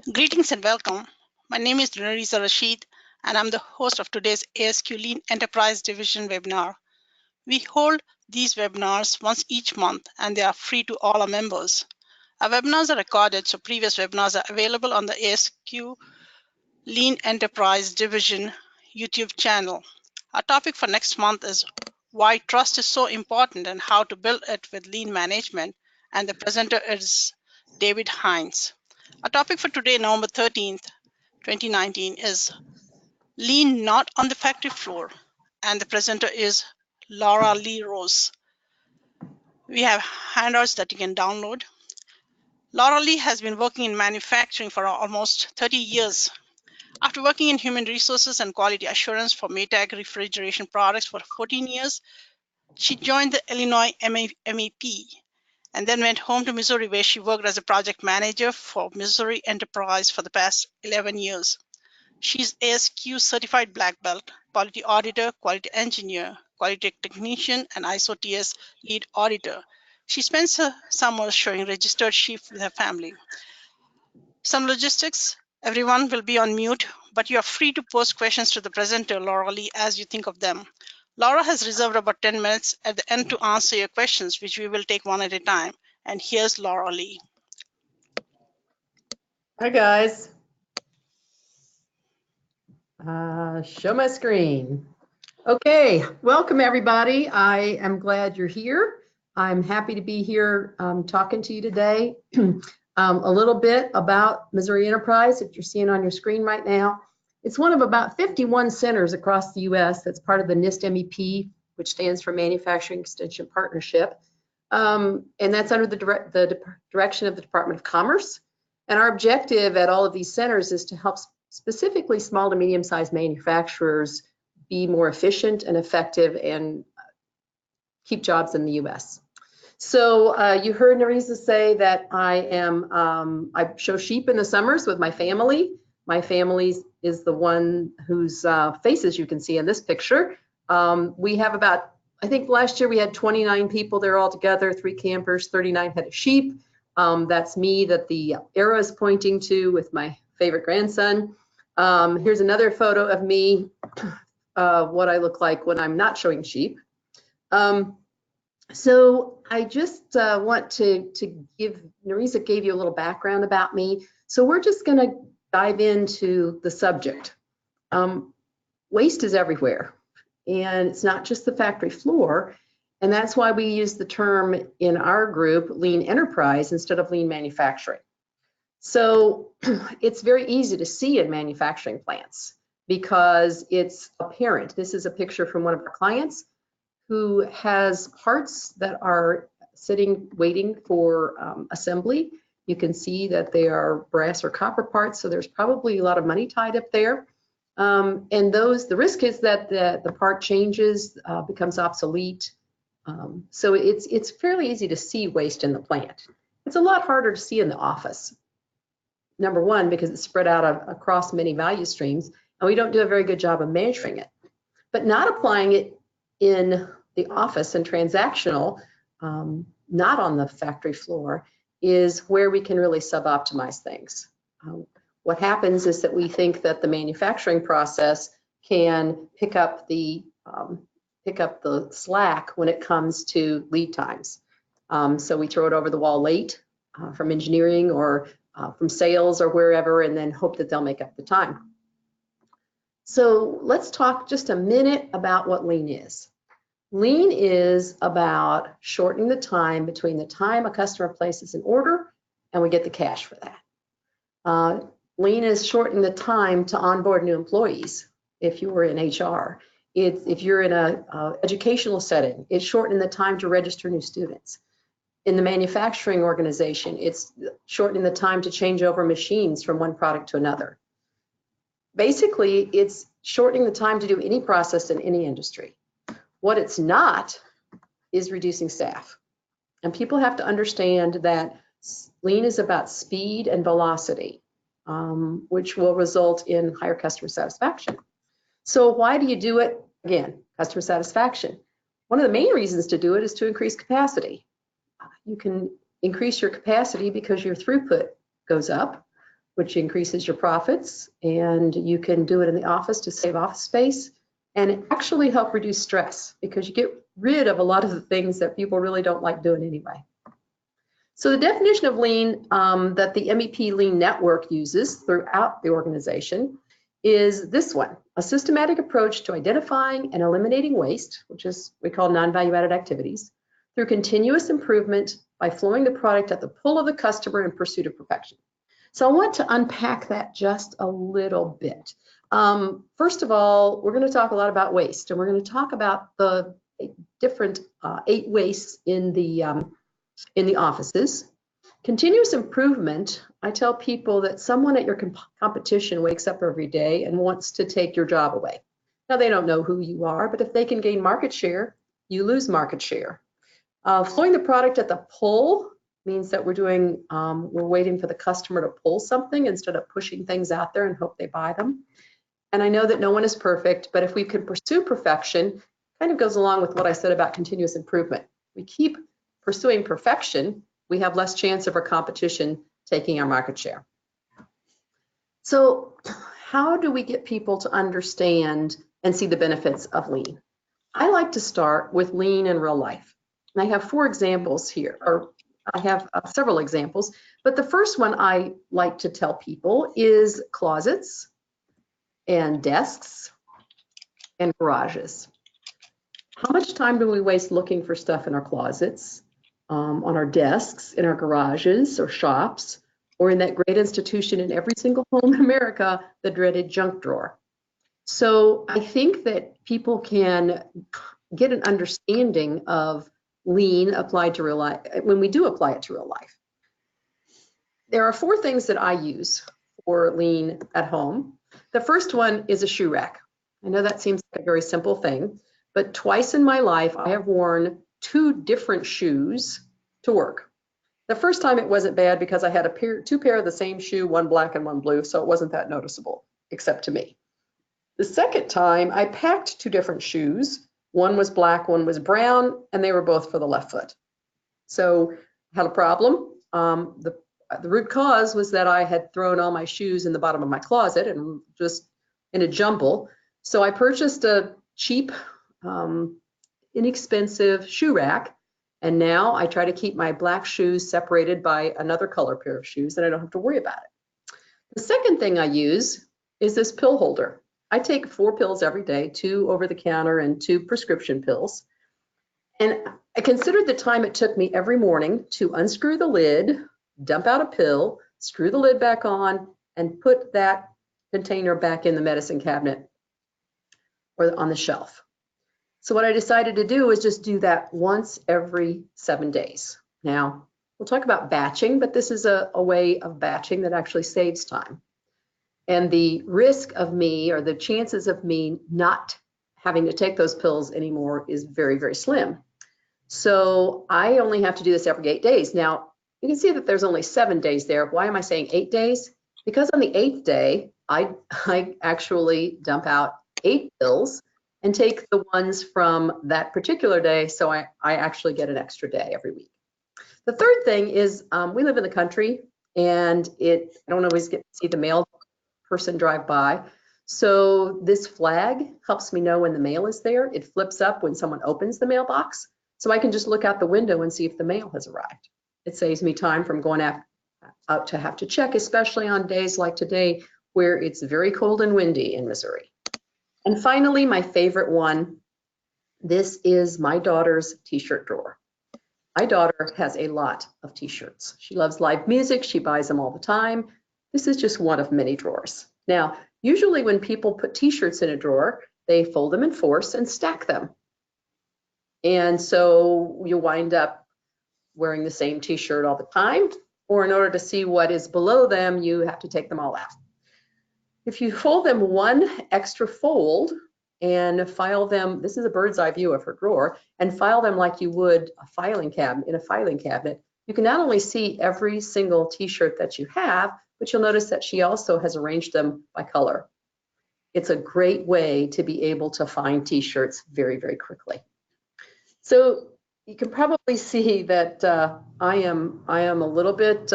Greetings and welcome. My name is Narisa Rashid, and I'm the host of today's ASQ LED Enterprise Division webinar. We hold these webinars once each month, and they are free to all our members. Our webinars are recorded, so previous webinars are available on the ASQ LED Enterprise Division YouTube channel. Our topic for next month is why trust is so important and how to build it with lean management, and the presenter is David Hines. Our topic for today, November 13th, 2019, is Lean Not on the Factory Floor, and the presenter is Laura Lee Rose. We have handouts that you can download. Laura Lee has been working in manufacturing for almost 30 years. After working in human resources and quality assurance for Maytag refrigeration products for 14 years, she joined the Illinois MEP and then went home to Missouri, where she worked as a project manager for Missouri Enterprise for the past 11 years. She's ASQ certified black belt, quality auditor, quality engineer, quality technician, and ISO TS lead auditor. She spends her summers showing registered sheep with her family. Some logistics, everyone will be on mute, but you are free to post questions to the presenter, Laura Lee, as you think of them. Laura has reserved about 10 minutes at the end to answer your questions, which we will take one at a time. And here's Laura Lee. Hi, guys. Show my screen. Okay, welcome everybody. I am glad you're here. I'm happy to be here talking to you today. A little bit about Missouri Enterprise that you're seeing on your screen right now. It's one of about 51 centers across the U.S. that's part of the NIST MEP, which stands for Manufacturing Extension Partnership. And that's under the direction of the Department of Commerce. And our objective at all of these centers is to help specifically small to medium-sized manufacturers be more efficient and effective and keep jobs in the U.S. So you heard Narisa say that I show sheep in the summers with my family. My family is the one whose faces you can see in this picture. We have about, I think last year we had 29 people there all together, 3 campers, 39 head of sheep. That's me that the arrow is pointing to with my favorite grandson. Here's another photo of me, what I look like when I'm not showing sheep. So I just want to give, Narisa gave you a little background about me. So we're just gonna dive into the subject. Waste is everywhere, and it's not just the factory floor. And that's why we use the term in our group, lean enterprise, instead of lean manufacturing. So it's very easy to see in manufacturing plants because it's apparent. This is a picture from one of our clients who has parts that are sitting, waiting for assembly. You can see that they are brass or copper parts, so there's probably a lot of money tied up there. And the risk is that the part changes, becomes obsolete. So it's fairly easy to see waste in the plant. It's a lot harder to see in the office. Number one, because it's spread out across many value streams, and we don't do a very good job of measuring it. But not applying it in the office and transactional, not on the factory floor, is where we can really sub-optimize things. What happens is that we think that the manufacturing process can pick up the slack when it comes to lead times. So we throw it over the wall late from engineering or from sales or wherever, and then hope that they'll make up the time. So let's talk just a minute about what lean is. Lean is about shortening the time between the time a customer places an order and we get the cash for that. Lean is shortening the time to onboard new employees if you were in HR. If you're in an educational setting, it's shortening the time to register new students. In the manufacturing organization, it's shortening the time to change over machines from one product to another. Basically, it's shortening the time to do any process in any industry. What it's not is reducing staff. And people have to understand that lean is about speed and velocity, which will result in higher customer satisfaction. So why do you do it? Again, customer satisfaction. One of the main reasons to do it is to increase capacity. You can increase your capacity because your throughput goes up. which increases your profits, and you can do it in the office to save office space and actually help reduce stress because you get rid of a lot of the things that people really don't like doing anyway. So the definition of lean that the MEP Lean Network uses throughout the organization is this one: a systematic approach to identifying and eliminating waste, which is we call non-value added activities, through continuous improvement by flowing the product at the pull of the customer in pursuit of perfection. So I want to unpack that just a little bit. First of all, we're going to talk a lot about waste, and we're going to talk about the different 8 wastes in the offices. Continuous improvement, I tell people that someone at your competition wakes up every day and wants to take your job away. Now, they don't know who you are, but if they can gain market share, you lose market share. Flowing the product at the pull means that we're waiting for the customer to pull something instead of pushing things out there and hope they buy them. And I know that no one is perfect, but if we can pursue perfection, kind of goes along with what I said about continuous improvement. We keep pursuing perfection, we have less chance of our competition taking our market share. So how do we get people to understand and see the benefits of lean? I like to start with lean in real life. And I have 4 examples here, or I have several examples, but the first one I like to tell people is closets and desks and garages. How much time do we waste looking for stuff in our closets, on our desks, in our garages or shops, or in that great institution in every single home in America, the dreaded junk drawer? So I think that people can get an understanding of lean applied to real life when we do apply it to real life. There are 4 things that I use for lean at home. The first one is a shoe rack. I know that seems like a very simple thing, but twice in my life I have worn 2 different shoes to work. The first time it wasn't bad because I had 2 pair of the same shoe, one black and one blue, so it wasn't that noticeable, except to me. The second time I packed 2 different shoes. One was black, one was brown, and they were both for the left foot. So I had a problem. The root cause was that I had thrown all my shoes in the bottom of my closet and just in a jumble. So I purchased a cheap, inexpensive shoe rack, and now I try to keep my black shoes separated by another color pair of shoes, and I don't have to worry about it. The second thing I use is this pill holder. I take 4 pills every day, 2 over the counter and 2 prescription pills. And I considered the time it took me every morning to unscrew the lid, dump out a pill, screw the lid back on, and put that container back in the medicine cabinet or on the shelf. So what I decided to do was just do that once every 7 days. Now, we'll talk about batching, but this is a way of batching that actually saves time. And the risk of me, or the chances of me not having to take those pills anymore, is very, very slim. So I only have to do this every 8 days. Now, you can see that there's only 7 days there. Why am I saying 8 days? Because on the 8th day, I actually dump out 8 pills and take the ones from that particular day, so I actually get an extra day every week. The third thing is we live in the country, and I don't always get to see the mail person drive by. So this flag helps me know when the mail is there. It flips up when someone opens the mailbox, so I can just look out the window and see if the mail has arrived. It saves me time from going out to have to check, especially on days like today where it's very cold and windy in Missouri. And finally, my favorite one, this is my daughter's t-shirt drawer. My daughter has a lot of t-shirts. She loves live music. She buys them all the time. This is just one of many drawers. Now, usually when people put t-shirts in a drawer, they fold them in force and stack them. And so you wind up wearing the same t-shirt all the time, or in order to see what is below them, you have to take them all out. If you fold them one extra fold and file them, this is a bird's eye view of her drawer, and file them like you would a filing cabinet in a filing cabinet, you can not only see every single t-shirt that you have, but you'll notice that she also has arranged them by color. It's a great way to be able to find t-shirts very, very quickly. So you can probably see that I am a little bit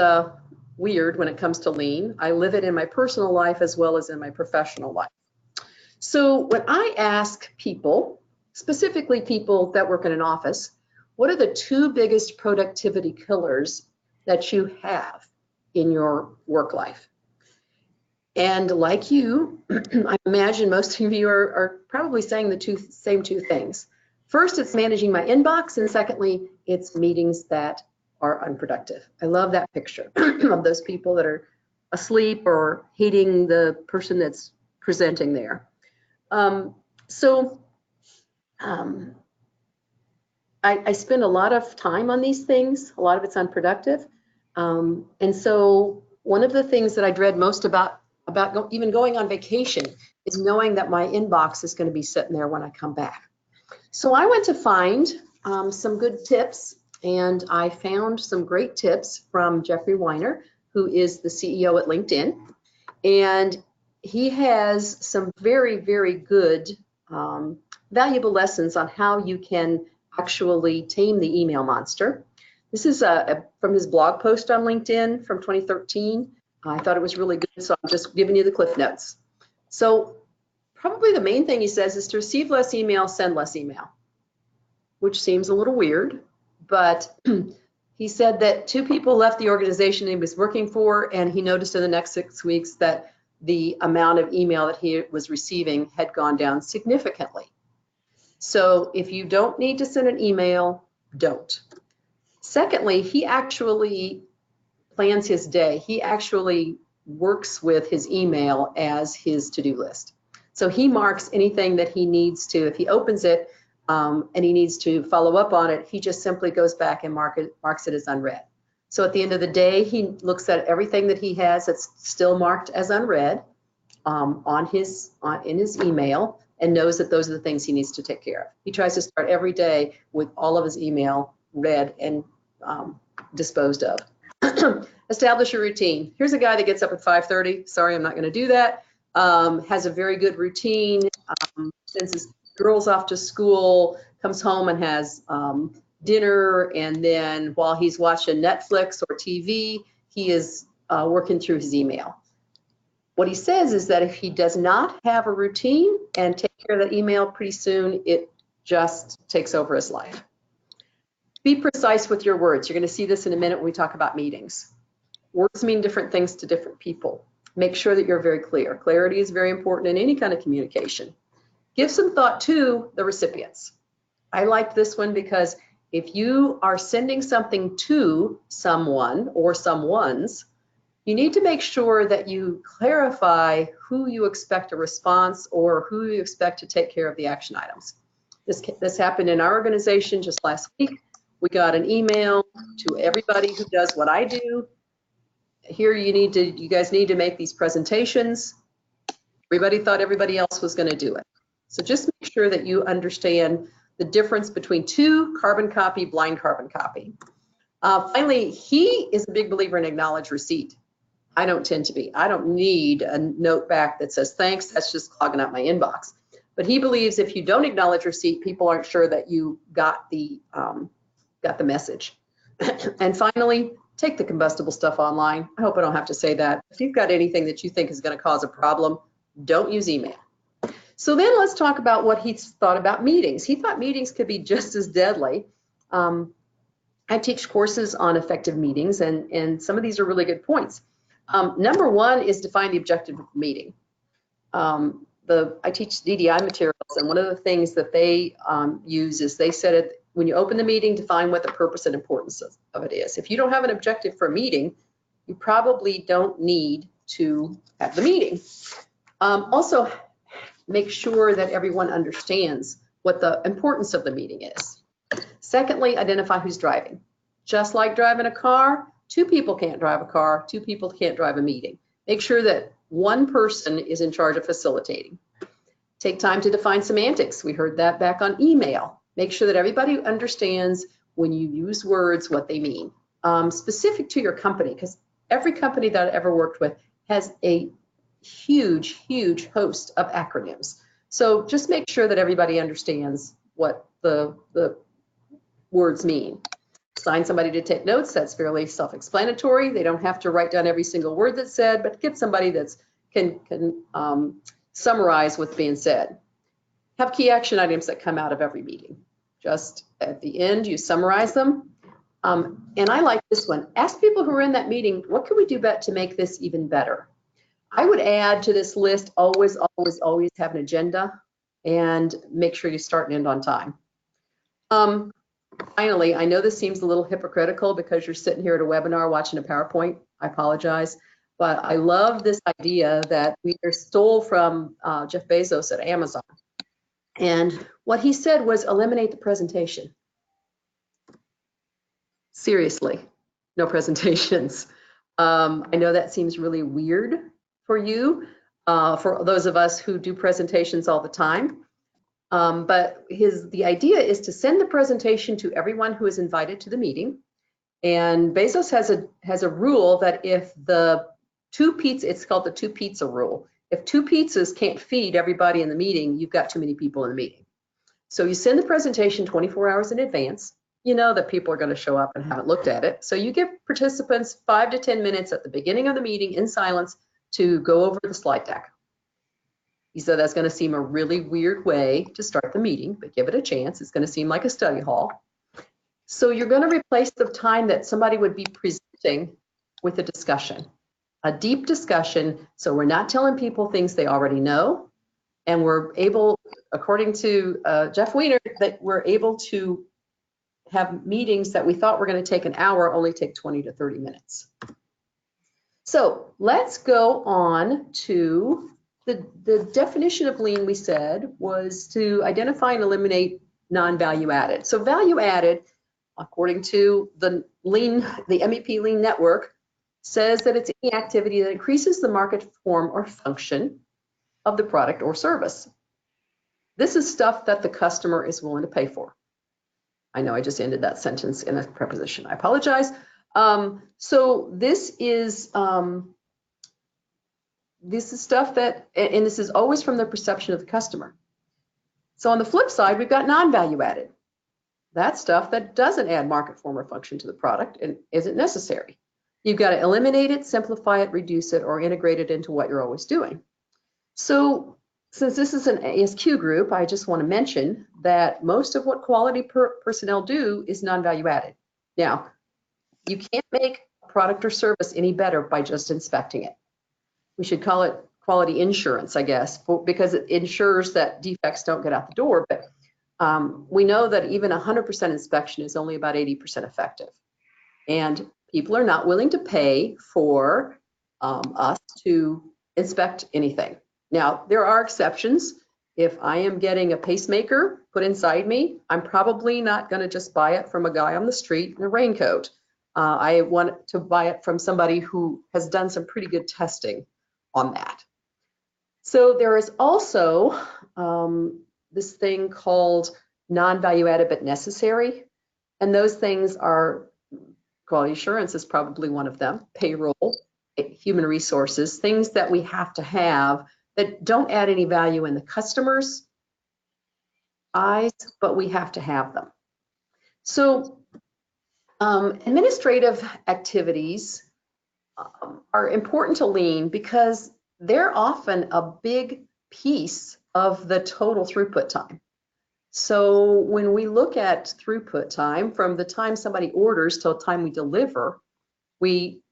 weird when it comes to lean. I live it in my personal life as well as in my professional life. So when I ask people, specifically people that work in an office, what are the 2 biggest productivity killers that you have in your work life? And like you, I imagine most of you are probably saying the same 2 things. First, it's managing my inbox, and secondly, it's meetings that are unproductive. I love that picture of those people that are asleep or hating the person that's presenting there. I spend a lot of time on these things. A lot of it's unproductive. And so one of the things that I dread most about even going on vacation is knowing that my inbox is going to be sitting there when I come back. So I went to find some good tips, and I found some great tips from Jeffrey Weiner, who is the CEO at LinkedIn. And he has some very, very good, valuable lessons on how you can actually tame the email monster. This is from his blog post on LinkedIn from 2013. I thought it was really good, so I'm just giving you the cliff notes. So probably the main thing he says is to receive less email, send less email, which seems a little weird, but he said that 2 people left the organization he was working for, and he noticed in the next 6 weeks that the amount of email that he was receiving had gone down significantly. So if you don't need to send an email, don't. Secondly, he actually plans his day. He actually works with his email as his to-do list. So he marks anything that he needs to. If he opens it and he needs to follow up on it, he just simply goes back and marks it as unread. So at the end of the day, he looks at everything that he has that's still marked as unread in his email, and knows that those are the things he needs to take care of. He tries to start every day with all of his email read and disposed of. Establish a routine. Here's a guy that gets up at 5:30. Sorry, I'm not going to do that. Has a very good routine. Sends his girls off to school, comes home and has dinner, and then while he's watching Netflix or TV, he is working through his email. What he says is that if he does not have a routine and take care of that email, pretty soon it just takes over his life. Be precise with your words. You're going to see this in a minute when we talk about meetings. Words mean different things to different people. Make sure that you're very clear. Clarity is very important in any kind of communication. Give some thought to the recipients. I like this one because if you are sending something to someone or someone's, you need to make sure that you clarify who you expect a response or who you expect to take care of the action items. This happened in our organization just last week. We got an email to everybody who does what I do. Here you guys need to make these presentations. Everybody thought everybody else was going to do it. So just make sure that you understand the difference between carbon copy, blind carbon copy. Finally, he is a big believer in acknowledge receipt. I don't tend to be. I don't need a note back that says thanks. That's just clogging up my inbox. But he believes if you don't acknowledge receipt, people aren't sure that you got the message. And finally, take the combustible stuff online. I hope I don't have to say that. If you've got anything that you think is going to cause a problem, don't use email. So then let's talk about what he thought about meetings. He thought meetings could be just as deadly. I teach courses on effective meetings, and some of these are really good points. Number one is define the objective of the meeting. I teach DDI materials, and one of the things that they use is they said when you open the meeting, define what the purpose and importance of it is. If you don't have an objective for a meeting, you probably don't need to have the meeting. Also, make sure that everyone understands what the importance of the meeting is. Secondly, identify who's driving. Just like driving a car, 2 people can't drive a car, 2 people can't drive a meeting. Make sure that one person is in charge of facilitating. Take time to define semantics. We heard that back on email. Make sure that everybody understands when you use words what they mean. Specific to your company, because every company that I've ever worked with has a huge, huge host of acronyms. So just make sure that everybody understands what the words mean. assign somebody to take notes. That's fairly self-explanatory. They don't have to write down every single word that's said, but get somebody that can summarize what's being said. Have key action items that come out of every meeting. Just at the end, you summarize them. And I like this one. Ask people who are in that meeting, what can we do to make this even better? I would add to this list, always, always, always have an agenda and make sure you start and end on time. Finally, I know this seems a little hypocritical because you're sitting here at a webinar watching a PowerPoint. I apologize. But I love this idea that we stole from Jeff Bezos at Amazon. And what he said was eliminate the presentation. Seriously, no presentations. I know that seems really weird for you, for those of us who do presentations all the time. But the idea is to send the presentation to everyone who is invited to the meeting. And Bezos has a rule that if the it's called the 2 pizza rule. If 2 pizzas can't feed everybody in the meeting, you've got too many people in the meeting. So you send the presentation 24 hours in advance. You know that people are going to show up and haven't looked at it. So you give participants 5 to 10 minutes at the beginning of the meeting in silence to go over the slide deck. He said that's going to seem a really weird way to start the meeting, but give it a chance. It's going to seem like a study hall. So you're going to replace the time that somebody would be presenting with a discussion, a deep discussion. So we're not telling people things they already know. And we're able, according to Jeff Weiner, that we're able to have meetings that we thought were going to take an hour only take 20 to 30 minutes. So let's go on to the definition of lean. We said was to identify and eliminate non-value added. So value added, according to the MEP Lean Network, says that it's any activity that increases the market form or function of the product or service. This is stuff that the customer is willing to pay for. I know I just ended that sentence in a preposition. I apologize. So this is stuff that, and this is always from the perception of the customer. So on the flip side, we've got non-value added. That's stuff that doesn't add market form or function to the product and isn't necessary. You've got to eliminate it, simplify it, reduce it, or integrate it into what you're always doing. So since this is an ASQ group, I just want to mention that most of what quality personnel do is non-value added. Now, you can't make a product or service any better by just inspecting it. We should call it quality insurance, I guess, because it ensures that defects don't get out the door. But we know that even 100% inspection is only about 80% effective. And people are not willing to pay for us to inspect anything. Now, there are exceptions. If I am getting a pacemaker put inside me, I'm probably not going to just buy it from a guy on the street in a raincoat. I want to buy it from somebody who has done some pretty good testing on that. So there is also this thing called non-value added but necessary. And those things are, quality assurance is probably one of them, payroll, human resources, things that we have to have that don't add any value in the customer's eyes, but we have to have them. So administrative activities are important to lean because they're often a big piece of the total throughput time. So when we look at throughput time, from the time somebody orders till the time we deliver,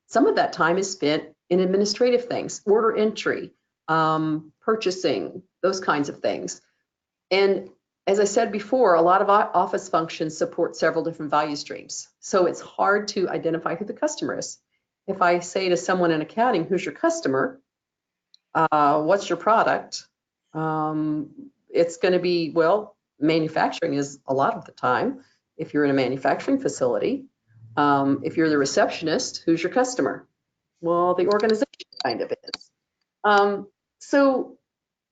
some of that time is spent in administrative things, order entry, purchasing, those kinds of things. And as I said before, a lot of office functions support several different value streams. So it's hard to identify who the customer is. If I say to someone in accounting, who's your customer? What's your product? It's going to be, well, manufacturing is a lot of the time. If you're in a manufacturing facility, if you're the receptionist, who's your customer? Well, the organization kind of is. So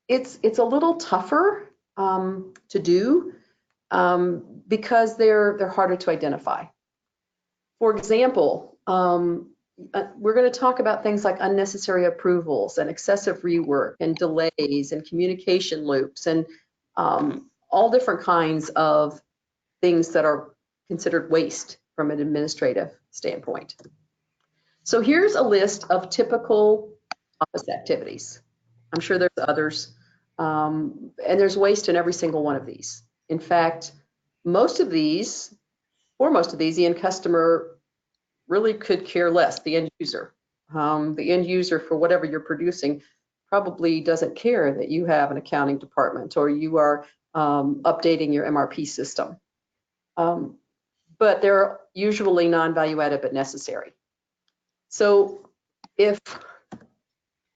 it's a little tougher to do because they're harder to identify. For example, we're going to talk about things like unnecessary approvals and excessive rework and delays and communication loops and all different kinds of things that are considered waste from an administrative standpoint. So here's a list of typical office activities. I'm sure there's others, and there's waste in every single one of these. In fact, most of these, the end customer really could care less, the end user. The end user, for whatever you're producing, probably doesn't care that you have an accounting department or you are updating your MRP system. But they're usually non-value added but necessary. So if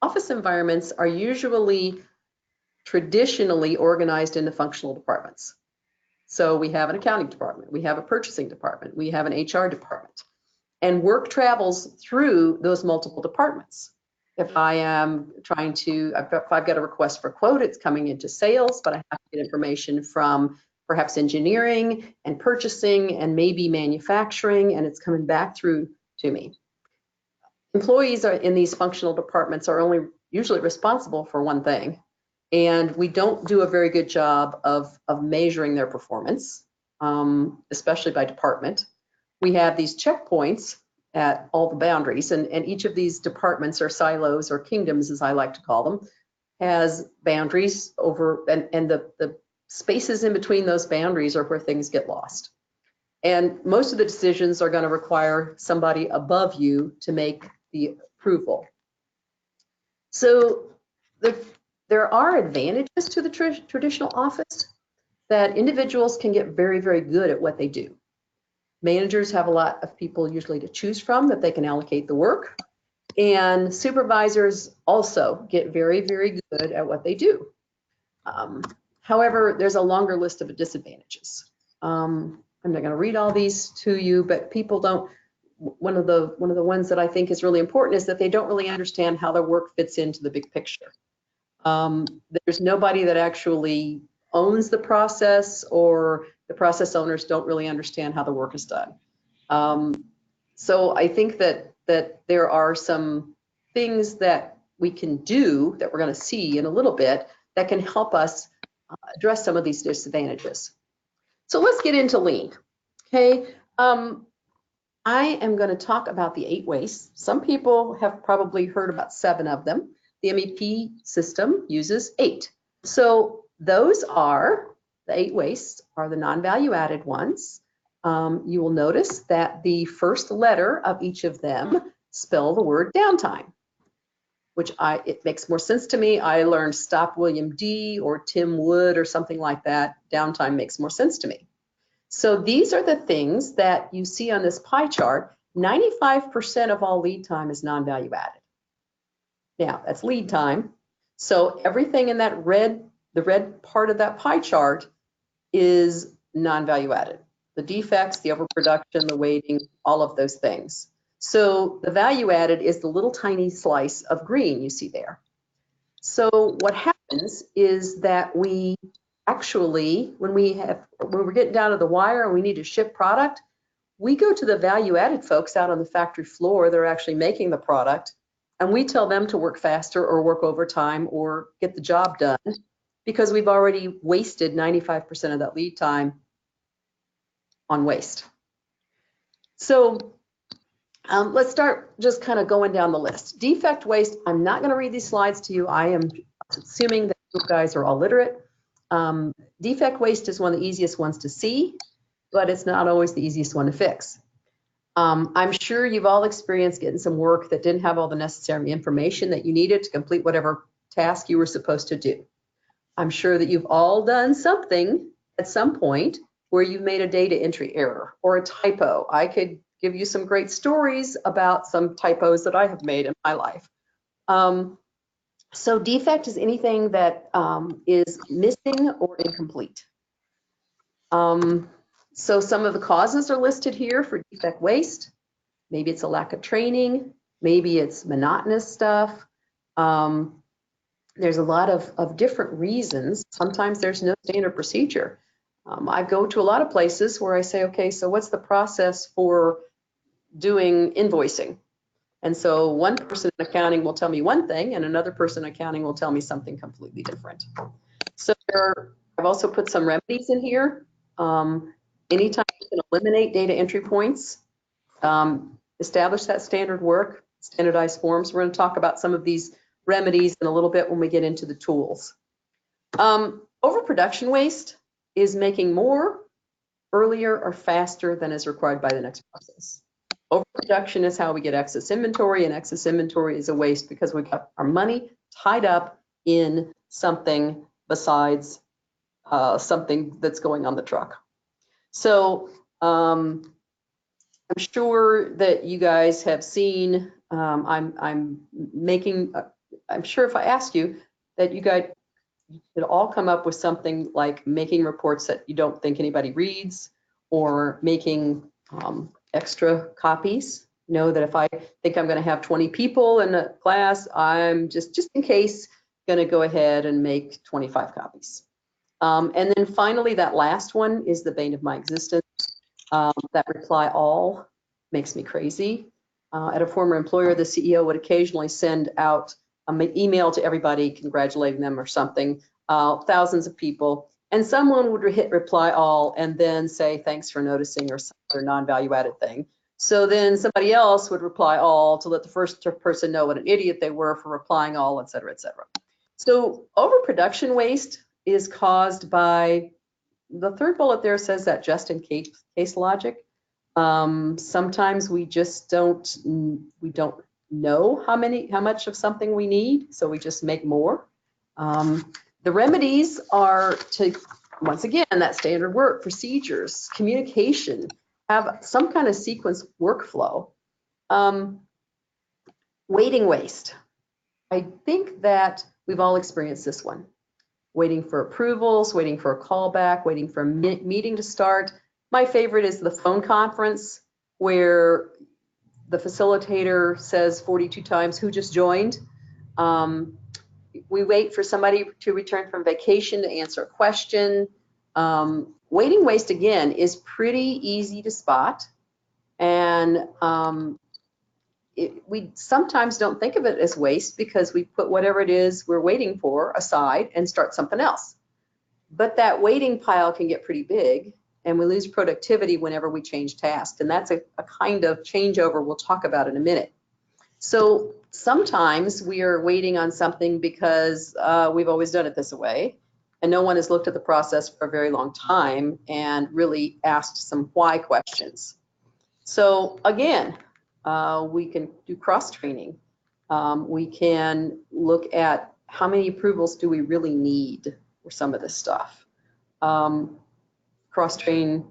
office environments are usually traditionally organized into functional departments. So we have an accounting department, we have a purchasing department, we have an HR department, and work travels through those multiple departments. If I am trying to, if I've got a request for quote, it's coming into sales, but I have to get information from perhaps engineering and purchasing and maybe manufacturing, and it's coming back through to me. Employees are in these functional departments are only usually responsible for one thing, and we don't do a very good job of measuring their performance, especially by department. We have these checkpoints at all the boundaries, and each of these departments or silos or kingdoms, as I like to call them, has boundaries over, and the spaces in between those boundaries are where things get lost. And most of the decisions are going to require somebody above you to make the approval. So there are advantages to the traditional office, that individuals can get very, very good at what they do. Managers have a lot of people usually to choose from that they can allocate the work. And supervisors also get very, very good at what they do. However, there's a longer list of disadvantages. I'm not going to read all these to you, but people don't, one of the ones that I think is really important is that they don't really understand how their work fits into the big picture. There's nobody that actually owns the process, or the process owners don't really understand how the work is done. So I think that there are some things that we can do that we're going to see in a little bit that can help us address some of these disadvantages. So let's get into lean. Okay, I am going to talk about the 8 wastes. Some people have probably heard about 7 of them. The MEP system uses 8. So those are, the 8 wastes are the non-value added ones. You will notice that the first letter of each of them spell the word downtime, which it makes more sense to me. I learned Stop William D or Tim Wood or something like that. Downtime makes more sense to me. So these are the things that you see on this pie chart. 95% of all lead time is non-value added. Now, that's lead time. So everything in that the red part of that pie chart is non-value added. The defects, the overproduction, the waiting, all of those things. So the value added is the little tiny slice of green you see there. So what happens is that we actually, when we're getting down to the wire and we need to ship product, we go to the value added folks out on the factory floor that are actually making the product, and we tell them to work faster or work overtime or get the job done, because we've already wasted 95% of that lead time on waste. So let's start just kind of going down the list. Defect waste, I'm not going to read these slides to you. I am assuming that you guys are all literate. Defect waste is one of the easiest ones to see, but it's not always the easiest one to fix. I'm sure you've all experienced getting some work that didn't have all the necessary information that you needed to complete whatever task you were supposed to do. I'm sure that you've all done something at some point where you've made a data entry error or a typo. I could give you some great stories about some typos that I have made in my life. So defect is anything that is missing or incomplete. So some of the causes are listed here for defect waste. Maybe it's a lack of training. Maybe it's monotonous stuff. There's a lot of different reasons. Sometimes there's no standard procedure. I go to a lot of places where I say, okay, so what's the process for doing invoicing? And so one person in accounting will tell me one thing, and another person in accounting will tell me something completely different. So I've also put some remedies in here. Anytime you can eliminate data entry points, establish that standard work, standardized forms. We're going to talk about some of these remedies in a little bit when we get into the tools. Overproduction waste is making more earlier or faster than is required by the next process. Overproduction is how we get excess inventory, and excess inventory is a waste because we've got our money tied up in something besides something that's going on the truck. So I'm sure that you guys have seen, I'm sure if I ask you that you guys could all come up with something like making reports that you don't think anybody reads, or making extra copies. You know, that if I think I'm going to have 20 people in a class, I'm just in case going to go ahead and make 25 copies. And then finally, that last one is the bane of my existence. That reply all makes me crazy. At a former employer, the CEO would occasionally send out an email to everybody congratulating them or something, thousands of people, and someone would hit reply all and then say thanks for noticing or some other non-value added thing. So then somebody else would reply all to let the first person know what an idiot they were for replying all, et cetera, et cetera. So overproduction waste is caused by, the third bullet there says that just in case logic. Sometimes we just don't know how much of something we need, so we just make more. The remedies are to, once again, that standard work, procedures, communication, have some kind of sequence workflow. Waiting waste. I think that we've all experienced this one. Waiting for approvals, waiting for a callback, waiting for a meeting to start. My favorite is the phone conference where the facilitator says 42 times, who just joined? We wait for somebody to return from vacation to answer a question. Waiting waste, again, is pretty easy to spot. And we sometimes don't think of it as waste because we put whatever it is we're waiting for aside and start something else. But that waiting pile can get pretty big, and we lose productivity whenever we change tasks. And that's a kind of changeover we'll talk about in a minute. So sometimes we are waiting on something because we've always done it this way, and no one has looked at the process for a very long time and really asked some why questions. So again, we can do cross-training. We can look at how many approvals do we really need for some of this stuff. Cross-train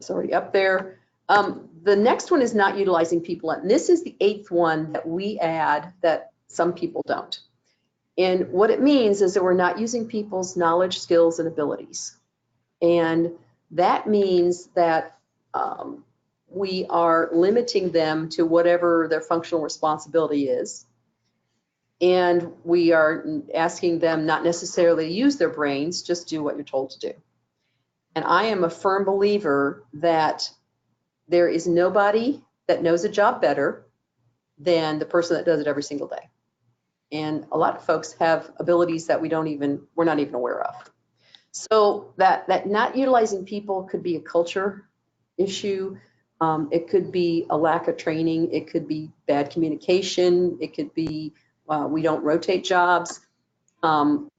is already up there. The next one is not utilizing people. And this is the 8th one that we add that some people don't. And what it means is that we're not using people's knowledge, skills, and abilities. And that means that we are limiting them to whatever their functional responsibility is. And we are asking them not necessarily to use their brains, just do what you're told to do. And I am a firm believer that there is nobody that knows a job better than the person that does it every single day. And a lot of folks have abilities that we're not even aware of. So that not utilizing people could be a culture issue. It could be a lack of training. It could be bad communication. It could be we don't rotate jobs. And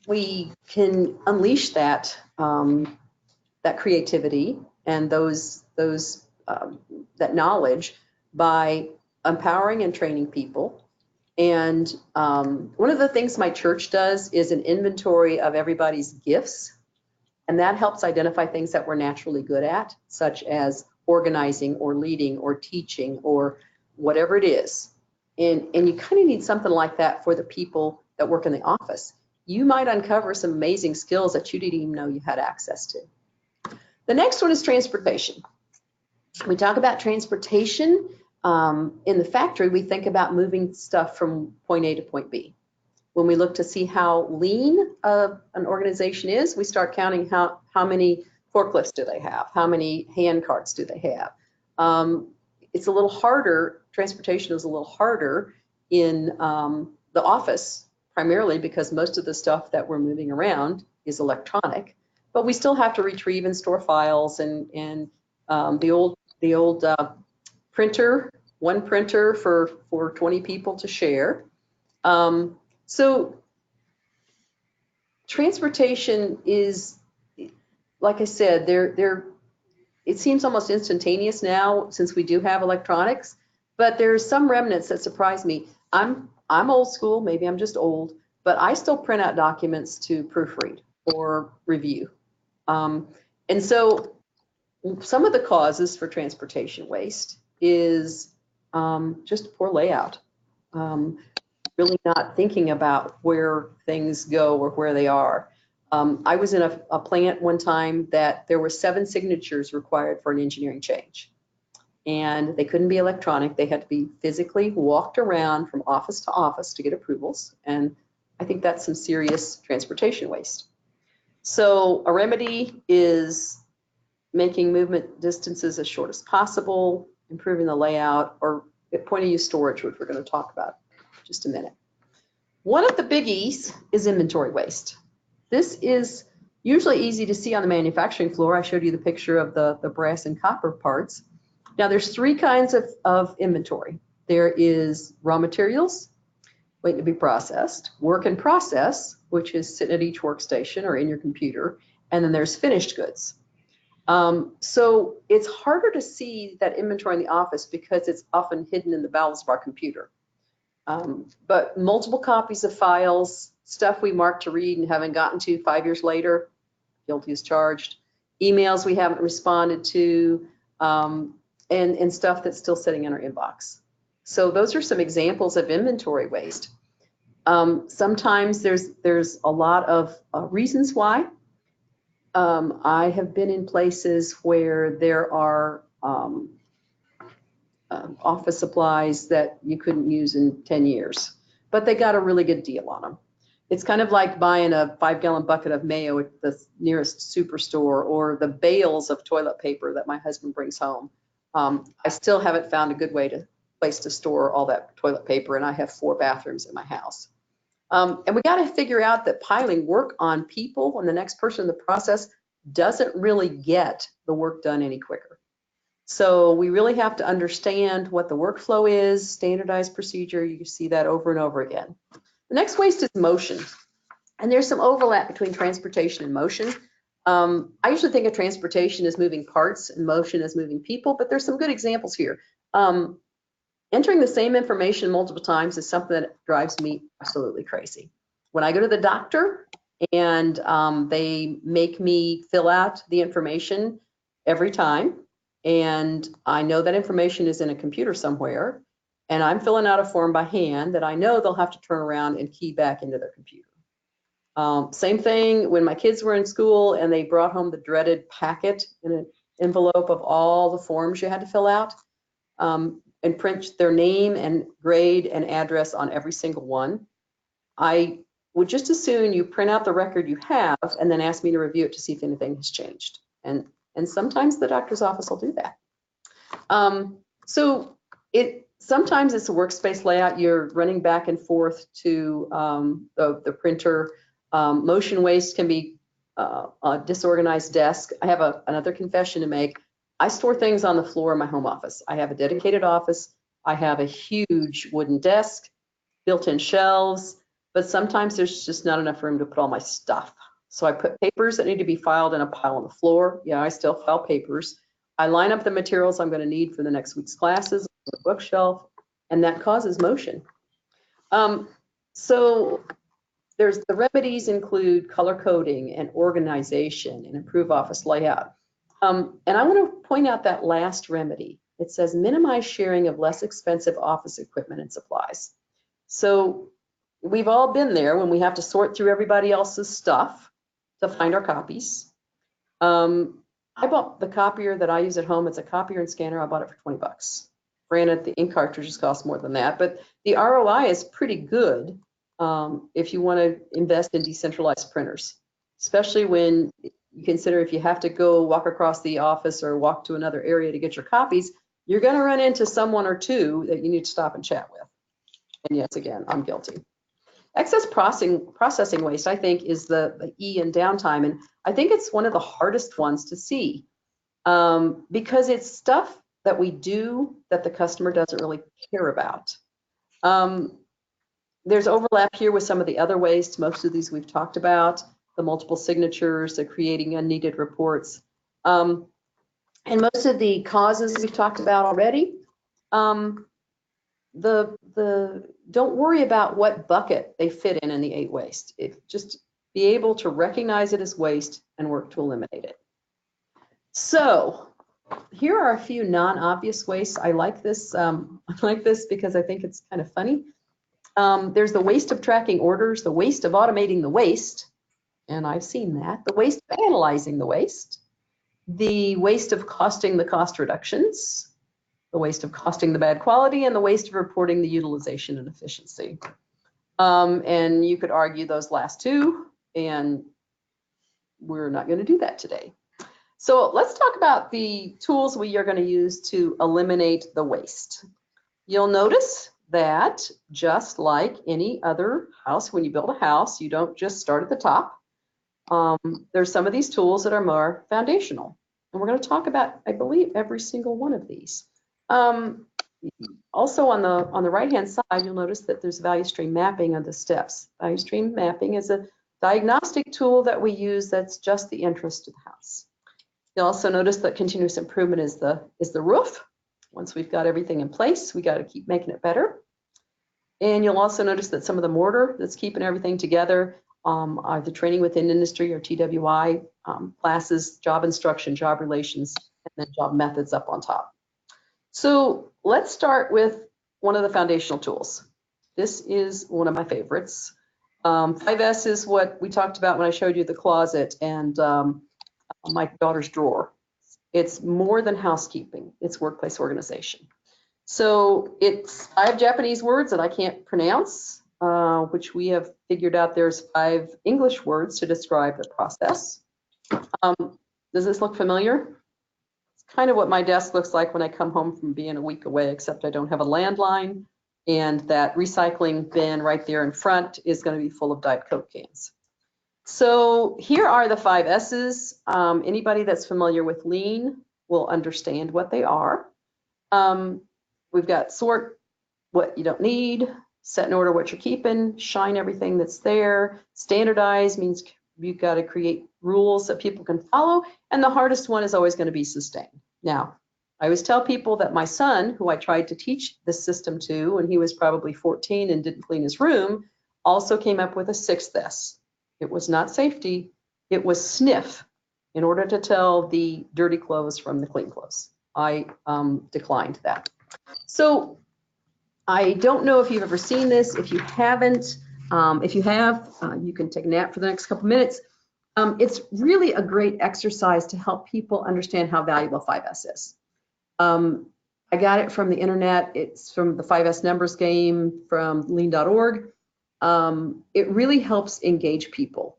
we can unleash that creativity and that knowledge by empowering and training people. And one of the things my church does is an inventory of everybody's gifts. And that helps identify things that we're naturally good at, such as organizing or leading or teaching or whatever it is. And you kind of need something like that for the people that work in the office. You might uncover some amazing skills that you didn't even know you had access to. The next one is transportation. We talk about transportation. In the factory, we think about moving stuff from point A to point B. When we look to see how lean an organization is, we start counting how many forklifts do they have, how many hand carts do they have. It's a little harder, transportation is a little harder in the office, primarily because most of the stuff that we're moving around is electronic. but we still have to retrieve and store files, and the old printer, one printer for 20 people to share. So transportation is, like I said, it seems almost instantaneous now since we do have electronics, but there's some remnants that surprise me. I'm old school, maybe I'm just old, but I still print out documents to proofread or review. And so some of the causes for transportation waste is just poor layout. Really not thinking about where things go or where they are. I was in a plant one time that there were 7 signatures required for an engineering change. And they couldn't be electronic. They had to be physically walked around from office to office to get approvals. And I think that's some serious transportation waste. So a remedy is making movement distances as short as possible, improving the layout, or point of use storage, which we're going to talk about in just a minute. One of the biggies is inventory waste. This is usually easy to see on the manufacturing floor. I showed you the picture of the brass and copper parts. Now there's 3 kinds of inventory. There is raw materials, waiting to be processed, work in process, which is sitting at each workstation or in your computer, and then there's finished goods. So it's harder to see that inventory in the office because it's often hidden in the bowels of our computer. But multiple copies of files, stuff we marked to read and haven't gotten to 5 years later, guilty as charged. Emails we haven't responded to, and stuff that's still sitting in our inbox. So those are some examples of inventory waste. Sometimes there's a lot of reasons why. I have been in places where there are office supplies that you couldn't use in 10 years, but they got a really good deal on them. It's kind of like buying a 5-gallon bucket of mayo at the nearest superstore, or the bales of toilet paper that my husband brings home. I still haven't found a good place to store all that toilet paper, and I have 4 bathrooms in my house. And we got to figure out that piling work on people when the next person in the process doesn't really get the work done any quicker. So we really have to understand what the workflow is, standardized procedure. You see that over and over again. The next waste is motion. And there's some overlap between transportation and motion. I usually think of transportation as moving parts and motion as moving people, but there's some good examples here. Entering the same information multiple times is something that drives me absolutely crazy. When I go to the doctor and they make me fill out the information every time, and I know that information is in a computer somewhere, and I'm filling out a form by hand that I know they'll have to turn around and key back into their computer. Same thing when my kids were in school and they brought home the dreaded packet in an envelope of all the forms you had to fill out, and print their name and grade and address on every single one. I would just as soon you print out the record you have and then ask me to review it to see if anything has changed. And sometimes the doctor's office will do that. So sometimes it's a workspace layout. You're running back and forth to the printer. Motion waste can be a disorganized desk. I have another confession to make. I store things on the floor in my home office. I have a dedicated office. I have a huge wooden desk, built-in shelves, but sometimes there's just not enough room to put all my stuff. So I put papers that need to be filed in a pile on the floor. Yeah, I still file papers. I line up the materials I'm going to need for the next week's classes on the bookshelf, and that causes motion. So the remedies include color coding and organization and improve office layout. And I want to point out that last remedy. It says minimize sharing of less expensive office equipment and supplies. So we've all been there when we have to sort through everybody else's stuff to find our copies. I bought the copier that I use at home. It's a copier and scanner. I bought it for 20 bucks. Granted, the ink cartridges cost more than that, but the ROI is pretty good if you want to invest in decentralized printers, especially when you consider if you have to go walk across the office or walk to another area to get your copies, you're going to run into someone or two that you need to stop and chat with. And yes, again, I'm guilty. Excess processing waste, I think, is the E in downtime, and I think it's one of the hardest ones to see because it's stuff that we do that the customer doesn't really care about. There's overlap here with some of the other wastes. Most of these we've talked about, the multiple signatures, the creating unneeded reports. And most of the causes we've talked about already. Don't worry about what bucket they fit in the 8 waste. Just be able to recognize it as waste and work to eliminate it. So here are a few non-obvious wastes. I like this. I like this because I think it's kind of funny. There's the waste of tracking orders, the waste of automating the waste, and I've seen that. The waste of analyzing the waste, the waste of costing the cost reductions, the waste of costing the bad quality, and the waste of reporting the utilization and efficiency. And you could argue those last two, and we're not going to do that today. So let's talk about the tools we are going to use to eliminate the waste. You'll notice that just like any other house, when you build a house, you don't just start at the top. There's some of these tools that are more foundational. And we're going to talk about, I believe, every single one of these. Also on the right-hand side, you'll notice that there's value stream mapping of the steps. Value stream mapping is a diagnostic tool that we use that's just the interest of the house. You'll also notice that continuous improvement is the roof. Once we've got everything in place, we got to keep making it better. And you'll also notice that some of the mortar that's keeping everything together are the training within industry or TWI classes, job instruction, job relations, and then job methods up on top. So let's start with one of the foundational tools. This is one of my favorites. 5S is what we talked about when I showed you the closet and my daughter's drawer. It's more than housekeeping, it's workplace organization. So it's 5 Japanese words that I can't pronounce, which we have figured out there's 5 English words to describe the process. Does this look familiar? It's kind of what my desk looks like when I come home from being a week away, except I don't have a landline, and that recycling bin right there in front is going to be full of Diet Coke cans. So here are the 5 S's. Anybody that's familiar with lean will understand what they are. We've got sort what you don't need, set in order what you're keeping, shine everything that's there, standardize means you've got to create rules that people can follow, and the hardest one is always going to be sustain. Now, I always tell people that my son, who I tried to teach this system to when he was probably 14 and didn't clean his room, also came up with a 6th S. It was not safety, it was sniff, in order to tell the dirty clothes from the clean clothes. I declined that. So I don't know if you've ever seen this. If you haven't, if you have, you can take a nap for the next couple minutes. It's really a great exercise to help people understand how valuable 5S is. I got it from the internet. It's from the 5S numbers game from lean.org. It really helps engage people.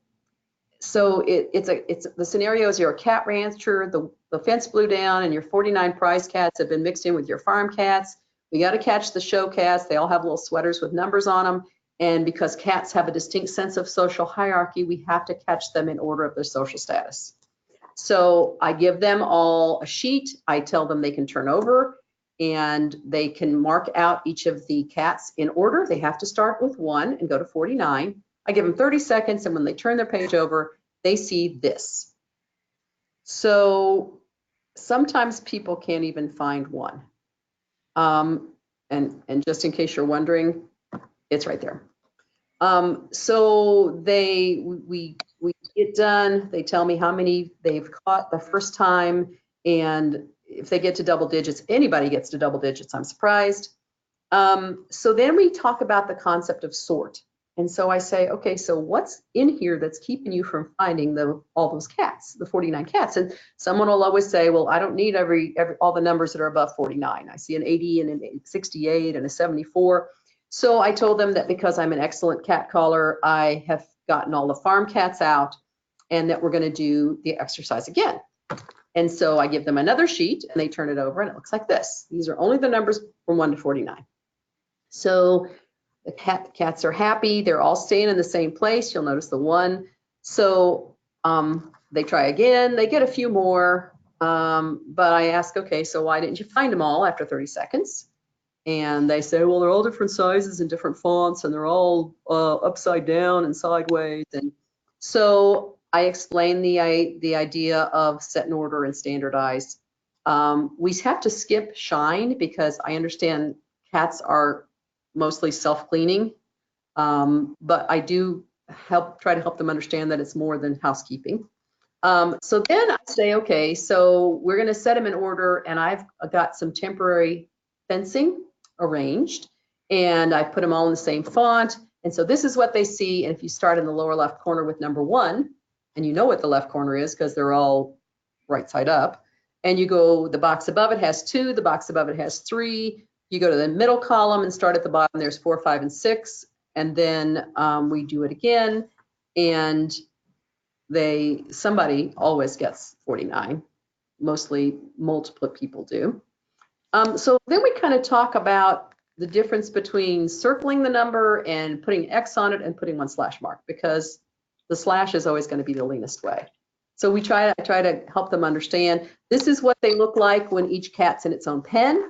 So it's the scenario is you're a cat rancher, the fence blew down and your 49 prize cats have been mixed in with your farm cats. We got to catch the show cats. They all have little sweaters with numbers on them. And because cats have a distinct sense of social hierarchy, we have to catch them in order of their social status. So I give them all a sheet. I tell them they can turn over and they can mark out each of the cats in order. They have to start with 1 and go to 49. I give them 30 seconds, and when they turn their page over, they see this. So sometimes people can't even find 1. And just in case you're wondering, it's right there. So we get done. They tell me how many they've caught the first time, and if they get to double digits, anybody gets to double digits, I'm surprised. So then we talk about the concept of sort. And so I say, okay, so what's in here that's keeping you from finding all those cats, the 49 cats? And someone will always say, well, I don't need all the numbers that are above 49. I see an 80 and a 68 and a 74. So I told them that because I'm an excellent cat caller, I have gotten all the farm cats out and that we're going to do the exercise again. And so I give them another sheet and they turn it over and it looks like this. These are only the numbers from 1 to 49. So The cats are happy. They're all staying in the same place. You'll notice the one. So they try again. They get a few more. But I ask, okay, so why didn't you find them all after 30 seconds? And they say, well, they're all different sizes and different fonts, and they're all upside down and sideways. And so I explain the idea of set and order and standardize. We have to skip shine because I understand cats are mostly self-cleaning, but I do try to help them understand that it's more than housekeeping. So then I say, okay, so we're going to set them in order, and I've got some temporary fencing arranged, and I put them all in the same font. And so this is what they see. And if you start in the lower left corner with number 1, and you know what the left corner is because they're all right side up, and you go, the box above it has 2, the box above it has 3. You go to the middle column and start at the bottom. There's 4, 5, and 6. And then we do it again, and somebody always gets 49. Mostly multiple people do. So then we kind of talk about the difference between circling the number and putting X on it and putting 1 slash mark, because the slash is always going to be the leanest way. So I try to help them understand this is what they look like when each cat's in its own pen.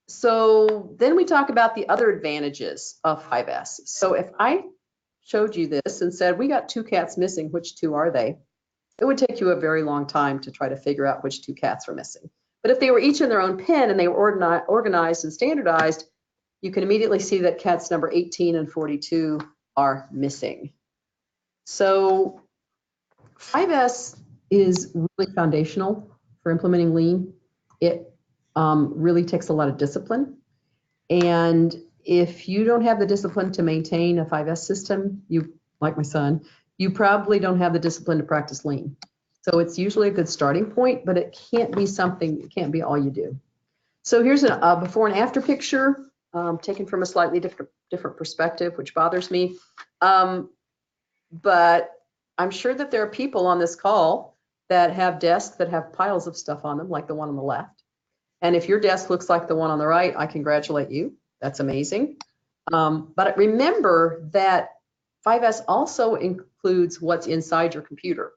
So then we talk about the other advantages of 5S. So if I showed you this and said, we got 2 cats missing, which 2 are they? It would take you a very long time to try to figure out which 2 cats were missing. But if they were each in their own pen and they were organized and standardized, you can immediately see that cats number 18 and 42 are missing. So 5S is really foundational for implementing lean. It really takes a lot of discipline. And if you don't have the discipline to maintain a 5S system, like my son, you probably don't have the discipline to practice lean. So it's usually a good starting point, but it can't be all you do. So here's a before and after picture taken from a slightly different perspective, which bothers me. But I'm sure that there are people on this call that have desks that have piles of stuff on them, like the one on the left. And if your desk looks like the one on the right, I congratulate you. That's amazing. But remember that 5S also includes what's inside your computer.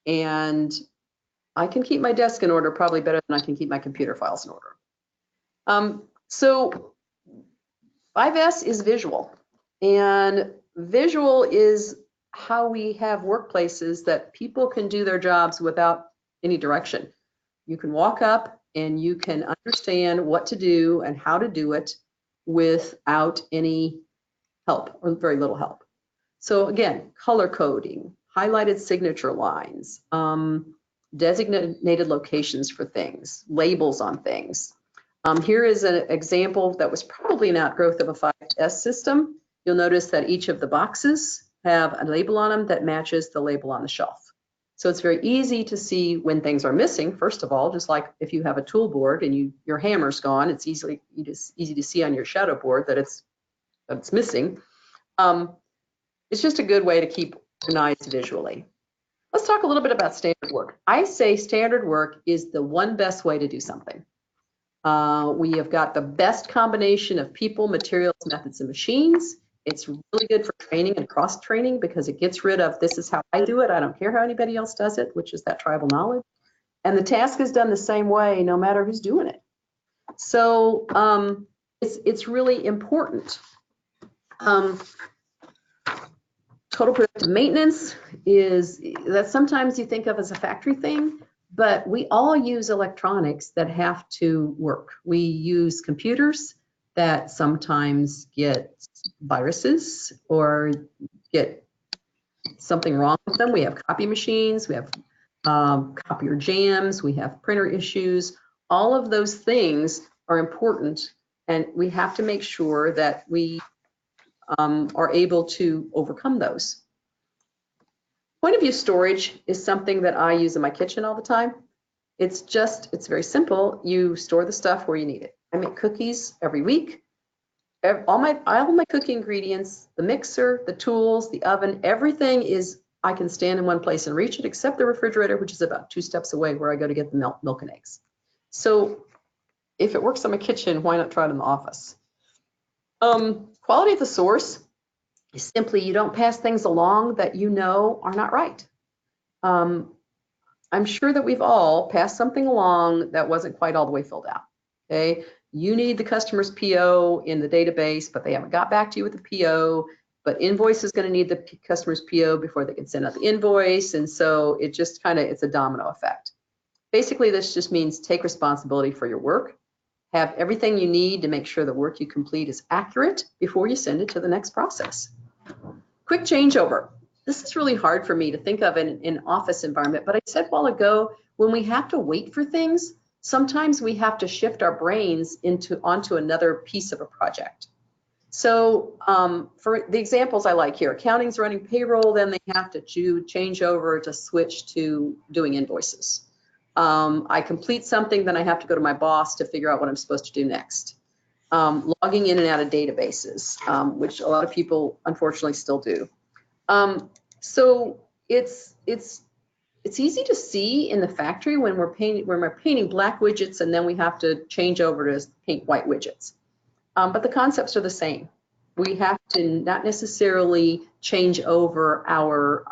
And I can keep my desk in order probably better than I can keep my computer files in order. So 5S is visual. And visual is how we have workplaces that people can do their jobs without any direction. You can walk up and you can understand what to do and how to do it without any help or very little help. So again, color coding, highlighted signature lines, designated locations for things, labels on things. Here is an example that was probably an outgrowth of a 5S system. You'll notice that each of the boxes have a label on them that matches the label on the shelf. So it's very easy to see when things are missing, first of all, just like if you have a tool board and your hammer's gone, it's easy to see on your shadow board that it's missing. It's just a good way to keep organized visually. Let's talk a little bit about standard work. I say standard work is the one best way to do something. We have got the best combination of people, materials, methods, and machines. It's really good for training and cross-training because it gets rid of this is how I do it. I don't care how anybody else does it, which is that tribal knowledge. And the task is done the same way no matter who's doing it. So it's really important. Total productive maintenance is that sometimes you think of as a factory thing, but we all use electronics that have to work. We use computers that sometimes get viruses or get something wrong with them. We have copy machines, we have copier jams, we have printer issues. All of those things are important, and we have to make sure that we are able to overcome those. Point of view storage is something that I use in my kitchen all the time. It's very simple. You store the stuff where you need it. I make cookies every week. All my cooking ingredients, the mixer, the tools, the oven, everything is, I can stand in one place and reach it, except the refrigerator, which is about 2 steps away where I go to get the milk and eggs. So if it works in my kitchen, why not try it in the office? Quality at the source is simply you don't pass things along that you know are not right. I'm sure that we've all passed something along that wasn't quite all the way filled out. Okay, you need the customer's PO in the database, but they haven't got back to you with the PO. But invoice is going to need the customer's PO before they can send out the invoice, and so it just it's a domino effect. Basically, this just means take responsibility for your work, have everything you need to make sure the work you complete is accurate before you send it to the next process. Quick changeover. This is really hard for me to think of in an office environment, but I said a while ago, when we have to wait for things, sometimes we have to shift our brains onto another piece of a project. So for the examples I like here, accounting's running payroll, then they have to change over to switch to doing invoices. I complete something, then I have to go to my boss to figure out what I'm supposed to do next. Logging in and out of databases, which a lot of people unfortunately still do. So it's easy to see in the factory when we're painting black widgets and then we have to change over to paint white widgets. But the concepts are the same. We have to not necessarily change over our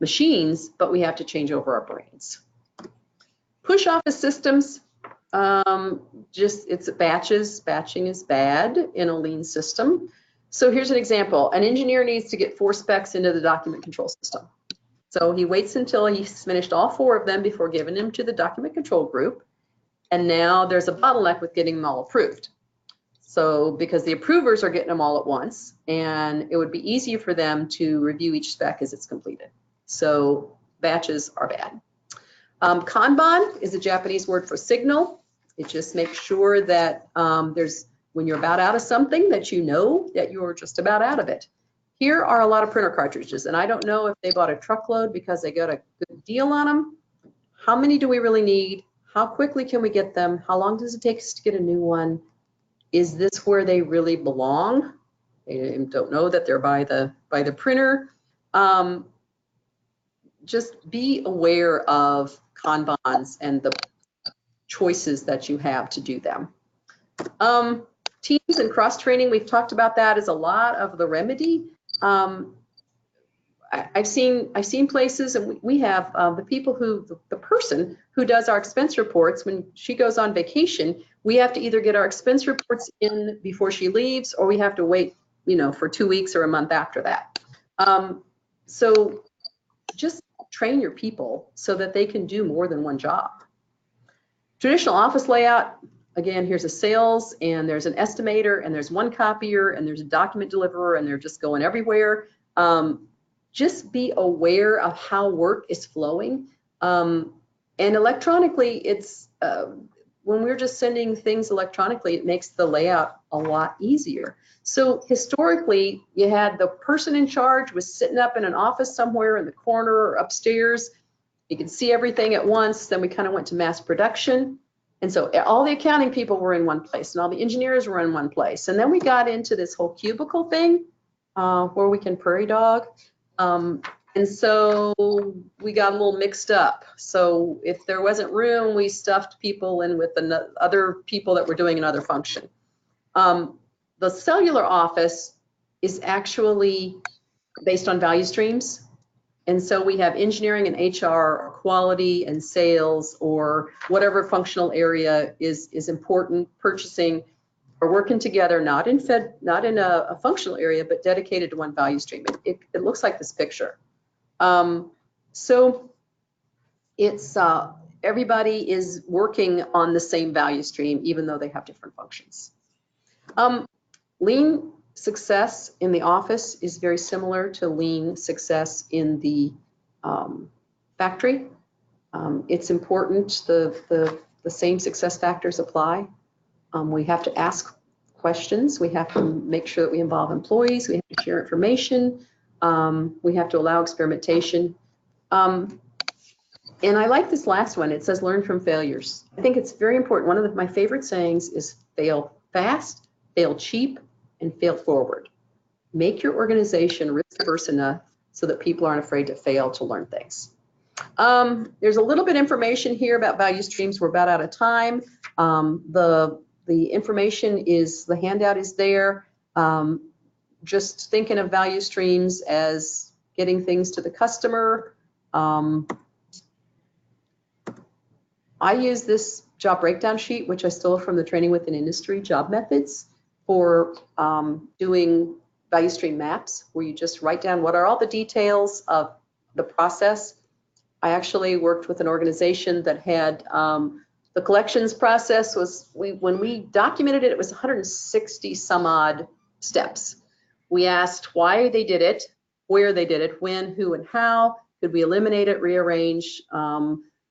machines, but we have to change over our brains. Push office systems, it's batches. Batching is bad in a lean system. So here's an example. An engineer needs to get 4 specs into the document control system. So he waits until he's finished all 4 of them before giving them to the document control group. And now there's a bottleneck with getting them all approved. So because the approvers are getting them all at once, and it would be easier for them to review each spec as it's completed. So batches are bad. Kanban is a Japanese word for signal. It just makes sure that when you're about out of something, that you know that you're just about out of it. Here are a lot of printer cartridges, and I don't know if they bought a truckload because they got a good deal on them. How many do we really need? How quickly can we get them? How long does it take us to get a new one? Is this where they really belong? They don't know that they're by the printer. Just be aware of Kanbans and the choices that you have to do them. Teams and cross-training, we've talked about that as a lot of the remedy. I've seen places, and we have the person who does our expense reports, when she goes on vacation, we have to either get our expense reports in before she leaves, or we have to wait, for 2 weeks or a month after that. So just train your people so that they can do more than one job. Traditional office layout, again, here's a sales, and there's an estimator, and there's one copier, and there's a document deliverer, and they're just going everywhere. Just be aware of how work is flowing. And electronically, it's when we're just sending things electronically, it makes the layout a lot easier. So historically, you had the person in charge was sitting up in an office somewhere in the corner or upstairs. You could see everything at once. Then we kind of went to mass production. And so all the accounting people were in one place, and all the engineers were in one place. And then we got into this whole cubicle thing where we can prairie dog. And so we got a little mixed up. So if there wasn't room, we stuffed people in with other people that were doing another function. The cellular office is actually based on value streams. And so we have engineering and HR or quality and sales or whatever functional area is important, purchasing, or working together, not in a functional area, but dedicated to one value stream. It looks like this picture. So it's everybody is working on the same value stream, even though they have different functions. Lean success in the office is very similar to lean success in the factory. It's important, the same success factors apply. We have to ask questions. We have to make sure that we involve employees. We have to share information. We have to allow experimentation. And I like this last one. It says learn from failures. I think it's very important. One of my favorite sayings is fail fast, fail cheap, and fail forward. Make your organization risk-averse enough so that people aren't afraid to fail to learn things. There's a little bit of information here about value streams. We're about out of time. The the information is, the handout is there. Just thinking of value streams as getting things to the customer. I use this job breakdown sheet, which I stole from the Training Within Industry job methods, for doing value stream maps, where you just write down what are all the details of the process. I actually worked with an organization that had the collections process was, when we documented it, it was 160 some odd steps. We asked why they did it, where they did it, when, who, and how. Could we eliminate it, rearrange?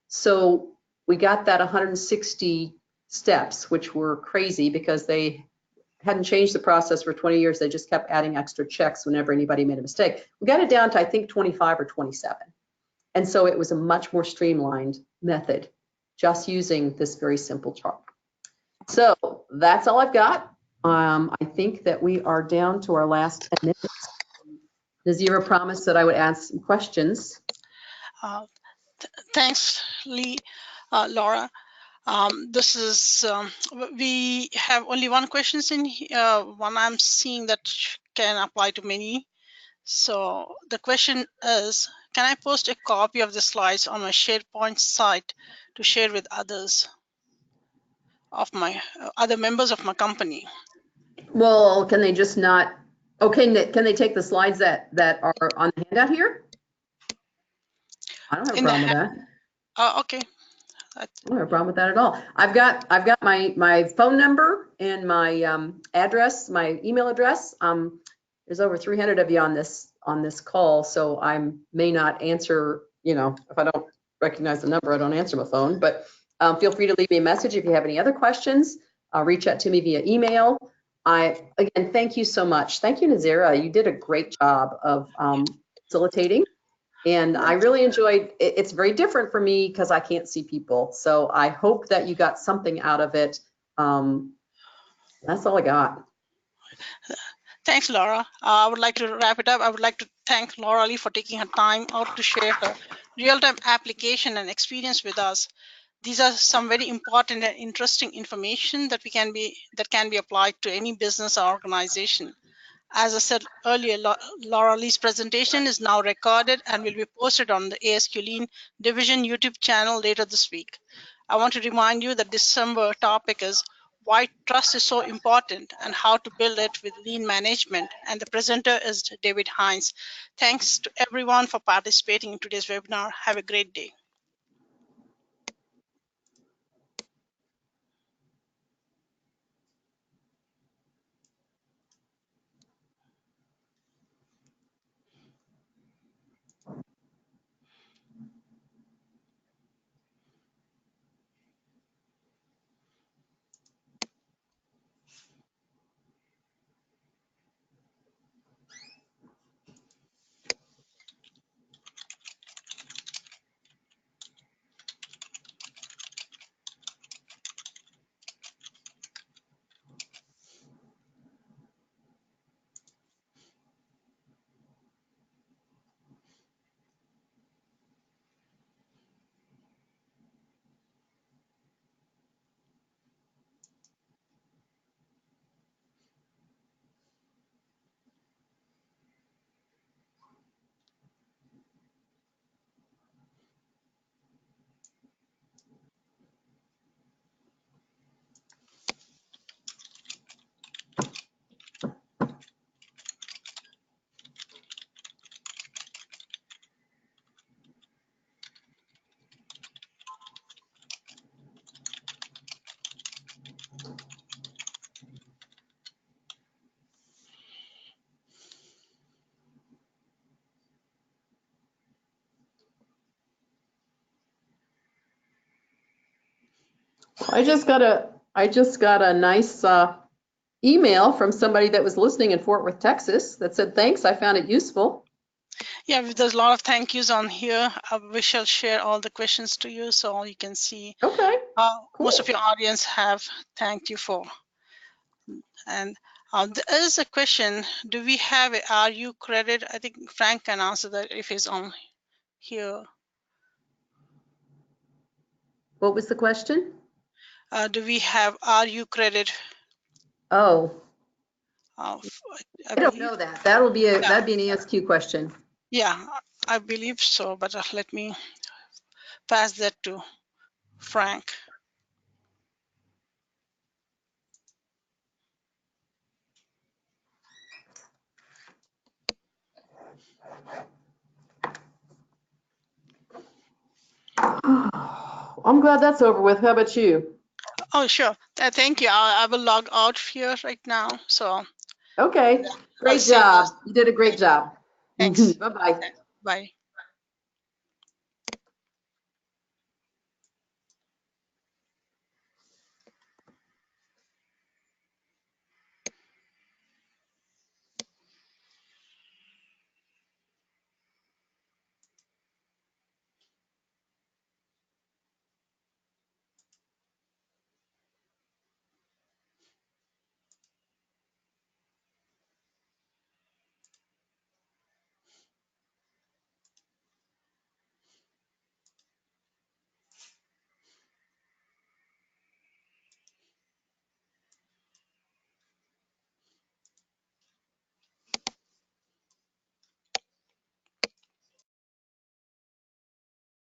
So we got that 160 steps, which were crazy because they hadn't changed the process for 20 years. They just kept adding extra checks whenever anybody made a mistake. We got it down to, I think, 25 or 27. And so it was a much more streamlined method, just using this very simple chart. So that's all I've got. I think that we are down to our last 10 minutes. Nazira promised that I would ask some questions. Thanks, Laura. This is, we have only one question in here, one I'm seeing that can apply to many. So the question is, can I post a copy of the slides on my SharePoint site to share with others of my other members of my company? Well, can they just not, okay, can they take the slides that are on the handout here? I don't have a problem with that. Okay. I don't have a problem with that at all. I've got my phone number and my address, my email address. There's over 300 of you on this call, so I may not answer, you know, if I don't recognize the number, I don't answer my phone, but feel free to leave me a message if you have any other questions. Reach out to me via email. Again, thank you so much. Thank you, Nazira. You did a great job of facilitating. And I really enjoyed it. It's very different for me because I can't see people. So I hope that you got something out of it. That's all I got. Thanks, Laura. I would like to wrap it up. I would like to thank Laura Lee for taking her time out to share her real-time application and experience with us. These are some very important and interesting information that can be applied to any business or organization. As I said earlier, Laura Lee's presentation is now recorded and will be posted on the ASQ Lean Division YouTube channel later this week. I want to remind you that December topic is why trust is so important and how to build it with lean management. And the presenter is David Hines. Thanks to everyone for participating in today's webinar. Have a great day. I just got a nice email from somebody that was listening in Fort Worth, Texas, that said, thanks, I found it useful. Yeah, there's a lot of thank yous on here. We shall share all the questions to you so you can see. Okay. Cool. Most of your audience have thanked you for. And there is a question, do we have a RU credit? I think Frank can answer that if he's on here. What was the question? Do we have RU credit? Oh, I I don't believe. know that. That'd be Yeah, an ASQ question. yeah, I believe so, but let me pass that to Frank. I'm glad that's over with. How about you? Oh, sure. Thank you. I will log out here right now. So Okay, I'll great save job. those. You did a great job. Thanks. Bye-bye. Bye.